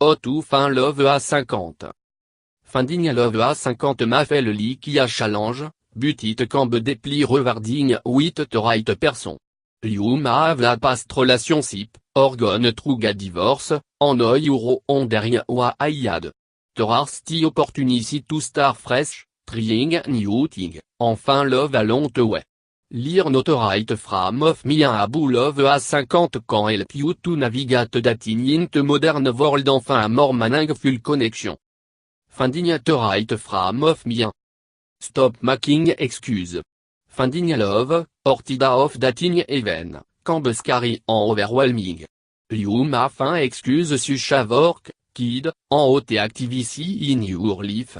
O to fin love A50. Finding love A50 m'a fait le lit qui a challenge, butit cambe dépli revarding with the right person. You ma have la past relationship, orgone truga divorce, en oi euro on derrière wa ayad. There are still opportunity to start fresh, trying new thing, enfin love along the way. Lire not right from of me abu love A50 can help you to navigate dating into modern world enfin a more meaningful connection. Finding the right from of me. Stop making excuse. Finding love, or tida of dating even, can be scary and overwhelming. You ma fin excuse such a work, kid, en hot activity in your life.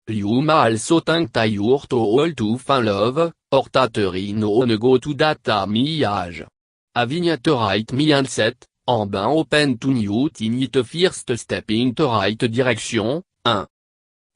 You ma also think that you're too old to find love, or that no go to that me age. Having the right mindset, en ben open to new things it first step in the right direction. 1.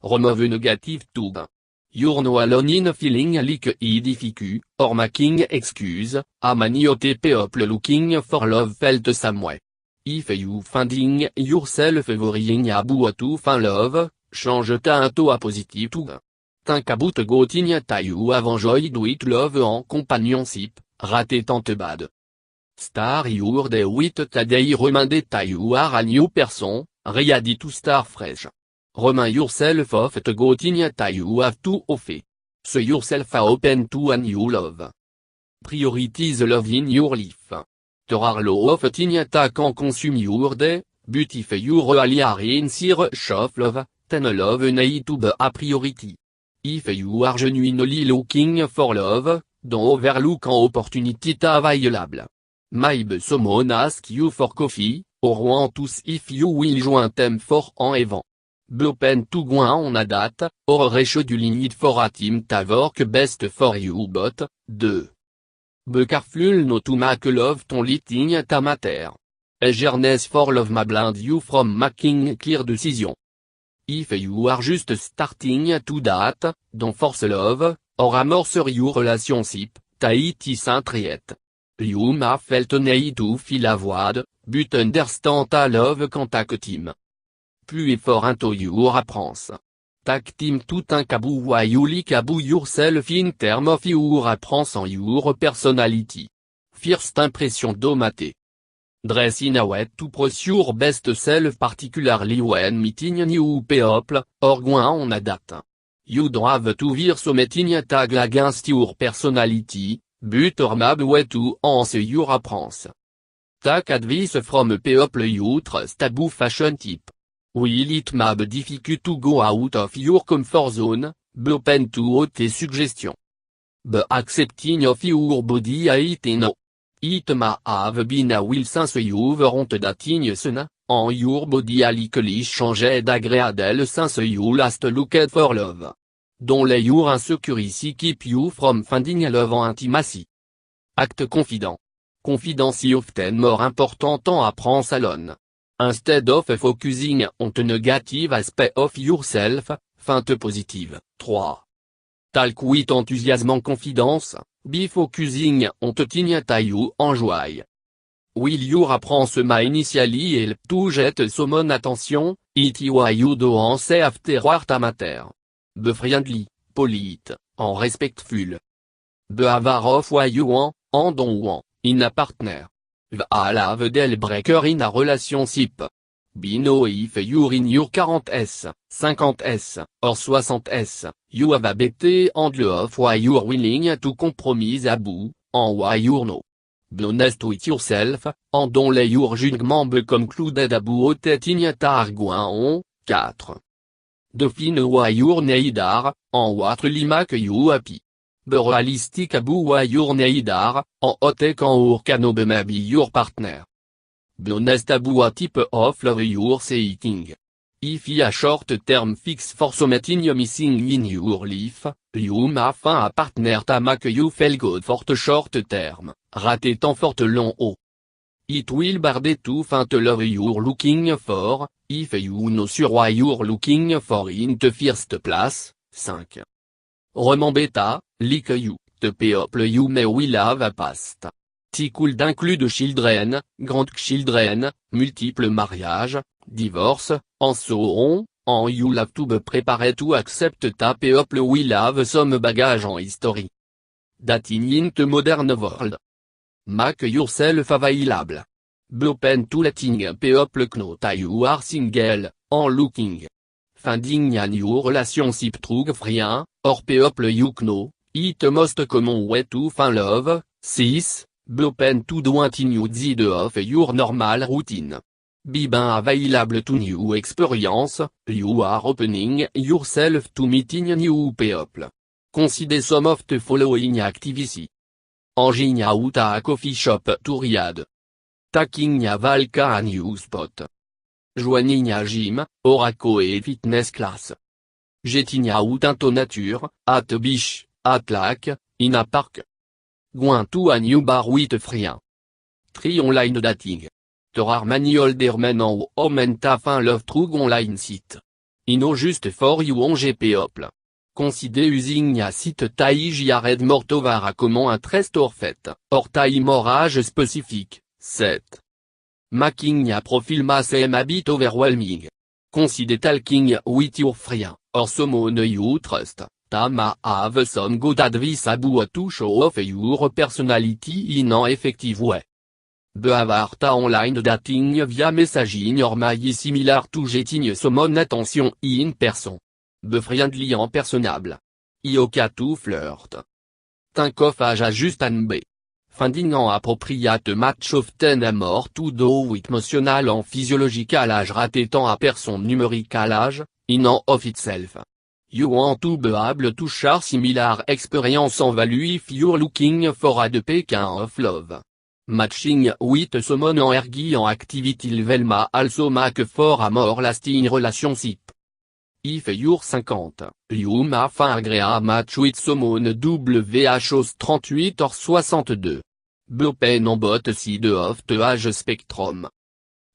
Remove negative tube. You're no alone in feeling like it difficult, or making excuse, a many people looking for love felt some way. If you finding yourself worrying about to find love, change ta to a positive tube. Think about getting that you have enjoyed with love en companionship, raté tant bad. Start your day with today remind that you are a new person, ready to start fresh. Remind yourself of the getting that you have to offer. So yourself are open to a new love. Prioritize love in your life. There are low of things that can consume your day, but if you really are in search of love, then love need to be a priority. If you are genuinely looking for love, don't overlook an opportunity available. Maybe someone ask you for coffee, or want to see if you will join them for an event. Be open to go on a date, or rescheduling it for a team that work best for you but, 2. Be careful not to make love ton liting ta matter. Eagerness for love may blind you from making clear decision. If you are just starting to date, don't force love, or amorce your relationship, it isn't yet. You may felt need to feel avoid, but understand ta love contact team. Plus effort into your apprance. Take team tout un kabou why you like abou yourself in term of your apprance on your personality. First impression domate. Dress in a way to prove your best self particularly when meeting new people, or going on a date. You don't have to wear something tag against your personality, but or maybe way to enhance your apprance. Take advice from people you trust abou fashion tip. Will it may be difficult to go out of your comfort zone, be open to other suggestions. Be accepting of your body it no. It may have been a while since you weren't dating soon, and your body a likely changed agreeable since you last looked for love. Don't let your insecurity keep you from finding love and intimacy. Act confident. Confidence is often more important en apprance alone. Instead of focusing on the negative aspect of yourself, feinte positive. 3. Talk with enthusiasm and confidence, be focusing on the things that you enjoy. Will your apprance may initially help to get someone attention, it why you don't say afterward a matter. Be friendly, polite, and respectful. Be aware of why you want, and don't want, in a partner. Have a deal breaker in a relationship. Be know if you're in your 40s, 50s, or 60s, you have a better handle of why you're willing to compromise abou, and why you're no. Be honest with yourself, and don't let your judgment be concluded about things that are going on. 4. Define why your need are, and what really make you happy. Be realistic about why your need are, and what can or can be maybe your partner. Be honest about what type of love you're seeking. If a short-term fix for something missing in your life, you may find a partner that make you feel good for the short term, raté tant for the long haul. It will be to find the love you're looking for, if you know sur why you're looking for in the first place. 5. Remember that, like you, the people you may will have a past. It could include children, grandchildren, multiple mariages, divorce, en sauron, en you lave to be préparer to accept ta people will have some bagage en history. Dating in the modern world. Make yourself available. Be open to letting people know that you are single, en looking. Finding a new relationship through friends, or people you know, it most common way to find love. 6. Be open to doing outside of your normal routine. Be available to new experience, you are opening yourself to meeting new people. Consider some of the following activities. Engine out a coffee shop to read. Taking a walk a new spot. Joining a gym, oraco et fitness class. Jetting out into nature, at a beach, at lake, in a park. Going to a new bar with friends. Try online dating. There are many older men and women that find love through online site. Ino just for you on people. Consider using a site tai jared mortovar a comment interest or fait, or tai morage spécifique. 7. Making a profile mass a bit overwhelming. Consider talking with your friends, or someone you trust, that have some good advice about to show off your personality in an effective way. Be avoir ta online dating via messaging or mail similar to getting someone attention in person. Be friendly en personable. Ioka to flirt. Think of age just and be. Finding an appropriate match often a more to do with emotional and physiological age ratétant a person numerical age, in and of itself. You want to be able to share similar experience and value if you're looking for a de kind of love. Matching with someone en ergi en activity level ma also make for a more lasting relationship. If you're 50, you ma fin agree match with someone WHOS 38 or 62. Be open on both sides of the age spectrum.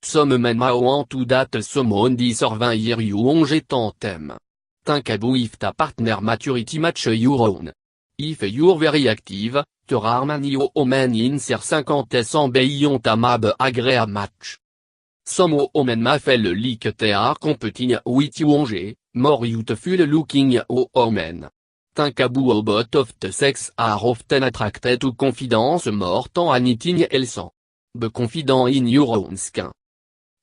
Some men ma want to date someone 10 or 20 years you on jetant thème. Think about if ta partner maturity match your own. If you're very active, there are many women in their 50s and beyond ta mab agree match. Some women ma fait le leak they are competing with you on more youthful looking women. Think about both of the sex are often attracted to confidence more than anything else. Be confident in your own skin.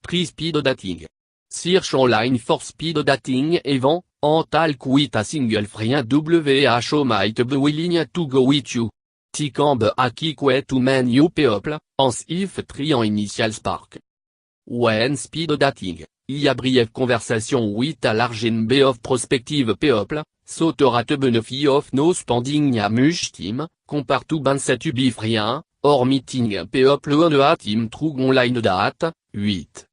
Try speed dating. Search online for speed dating even, en talk with a single friend WHO might be willing to go with you. Tikang be a quick way to meet new people, as if try en initial spark. When speed dating, il y a brief conversation with a large number of prospective people, so there are the benefit of no spending a much time, compared to being set to be friend, or meeting people on a team through online date. 8.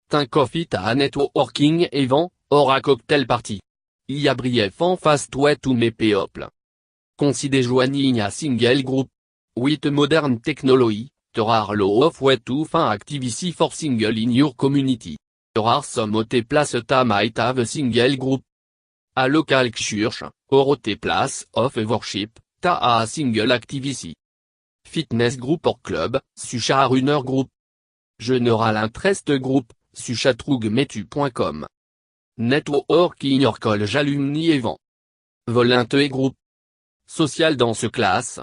Think of it a networking event, or a cocktail party. Il y a brief en fast way to meet people. Consider joining a single group. With modern technology, there are lots of way to find activity for single in your community. There are some hot place that might have a single group. A local church, or hot place of worship, that a single activity. Fitness group or club, such a runner group. General interest group, such a trugmetu.com. Networking or college alumni event. Volunteer group. Social dance class.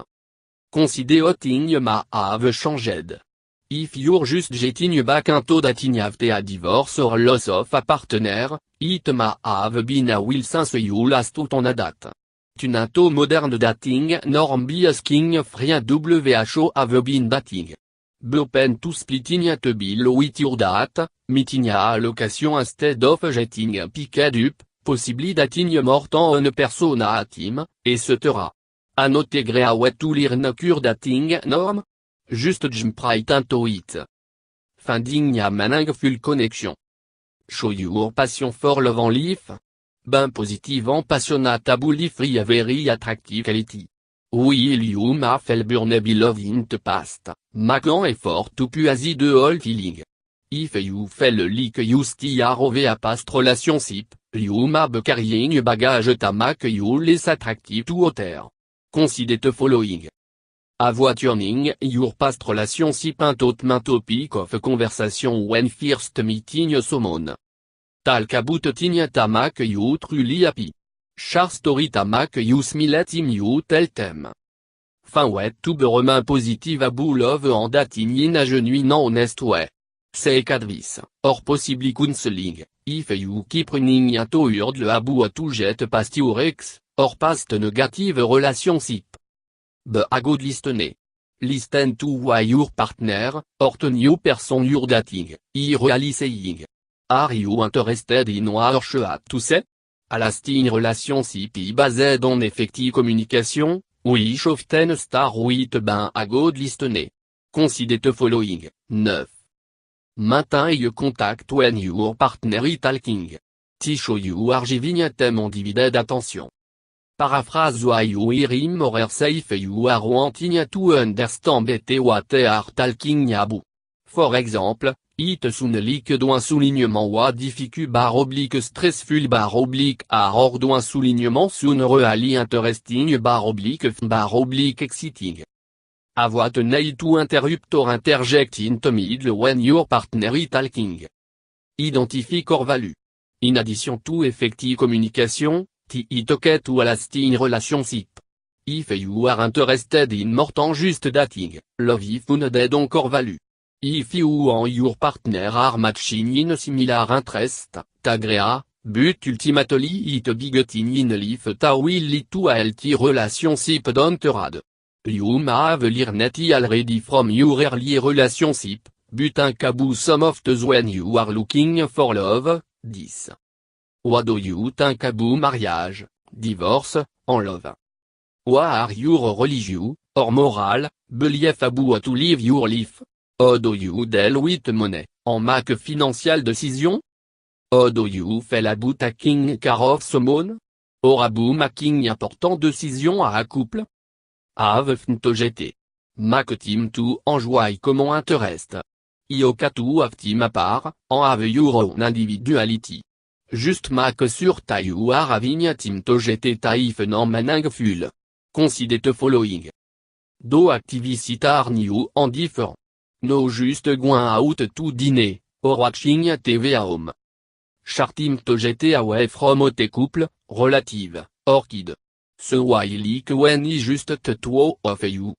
Consider hotting ma have changed. If you're just getting back into dating after a divorce or loss of a partner, it may have been a while since you last out on a date. Tunanto modern dating norm be asking friend WHO have been dating. Be open to splitting a bill with your date, meeting a allocation instead of getting picked up, possibly dating more than one person a team, etc. A not agree way to learn cure dating norm? Just jump right into it. Finding a meaningful connection. Show your passion for love and life. Ben positive and passionate about free a very attractive quality. Will you ma fel burn be love in the past, make an effort to pursue the whole feeling. If you feel like you still are over a past relationship, you may be carrying bagage that make you less attractive to others. Consider the following. Avoiturning your past relationship and topic of conversation when first meeting someone. Talk about things that make you truly happy. Share story that make you smile time you tell them. Fin way to be remain positive about love and dating in a genuine honest way. Seek advice, or possibly counseling, if you keep running into hurdle about to get past your ex, or past negative relationship. Be a good listener. Listen to why your partner, or the new person you're dating, is really saying. Are you interested in what she has to say? A lasting relationship is based on effective communication, which often starts with being a good listener. Consider the following. 9. Maintain eye contact when your partner is talking. To show you are giving them undivided attention. Paraphrase why you hear him or her say if you are wanting to understand better what they are talking about. For example, it sounds like d'un soulignement ou difficult / stressful / or d'un soulignement soon really interesting / exciting. Avoid need to interrupt or interject in the middle when your partner is talking. Identify core value. In addition to effective communication, it okay to a lasting relationship. If you are interested in more than just dating, love is founded on core value. If you and your partner are matching in similar interest, t'agréa, but ultimately it begetting in life that will lead to a healthy relationship down the road. You may have learned already from your early relationship, but think about some of those when you are looking for love. 10. What do you think about marriage, divorce, and love? What are your religious, or moral, beliefs about to live your life? How do you deal with money, and make financial decisions? How do you feel about taking care of someone? Or about making important decisions à couple? Have fun to get. Make time to enjoy comment interest. Ioka to have time apart, and have your own individuality. Just make sure that you are having time to get if non meaningful. Consider the following. Do activities are new and different. No just going out to dinner, or watching TV at home. Share time to get away from the couple, relative, or kid. So why like when is just the two of you.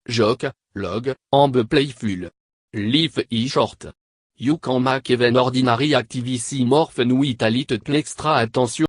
Joke, log, and be playful. Life is short. You can make even ordinary activities more fun with a little extra attention.